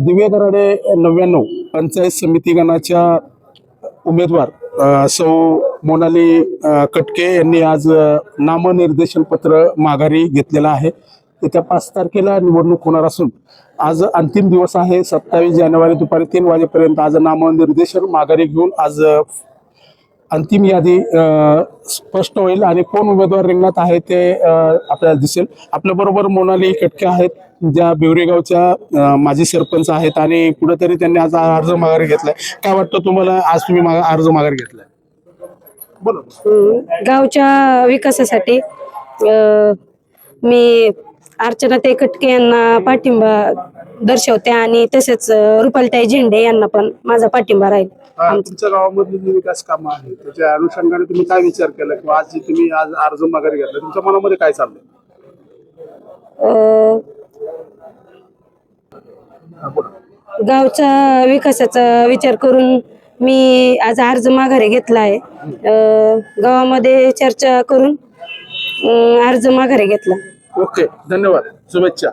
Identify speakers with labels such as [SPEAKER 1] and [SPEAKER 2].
[SPEAKER 1] दिव्या दराडे 99 पंचायत समिती गणाच्या उमेदवार सौ मोनाली कटके यांनी आज नामनिर्देशन पत्र माघारी घेतलेलं आहे. येत्या 5 तारखेला निवडणूक होणार असून आज अंतिम दिवस आहे. 27 जानेवारी दुपारी 3 वाजेपर्यंत आज नामनिर्देशन माघारी घेऊन आज अंतिम यादी स्पष्ट होईल आणि कोण उमेदवार रिंगणात आहे ते आपल्याला दिसेल. आपल्या बरोबर मोनाली कटके आहेत, ज्या बिवरेगावच्या माजी सरपंच आहेत आणि कुठेतरी त्यांनी आज अर्ज माघारी घेतलाय. काय वाटतं तुम्हाला, आज तुम्ही अर्ज माघारी घेतलाय?
[SPEAKER 2] गावच्या विकासासाठी मी अर्चनाताई कटके यांना पाठिंबा दर्शवते आणि तसेच रुपालीताई झेंडे यांना पण माझा पाठिंबा राहील.
[SPEAKER 1] तुमच्या गावामधली जी विकास कामं आहेत त्याच्या अनुषंगाने तुम्ही काय विचार केला किंवा आज जी तुम्ही आज अर्ज माघारी घेतला, तुमच्या मनामध्ये काय चाललंय?
[SPEAKER 2] गावच्या विकासाचा विचार करून मी आज अर्ज माघारी घेतला आहे. गावामध्ये चर्चा करून अर्ज माघारी घेतला.
[SPEAKER 1] ओके, धन्यवाद, शुभेच्छा.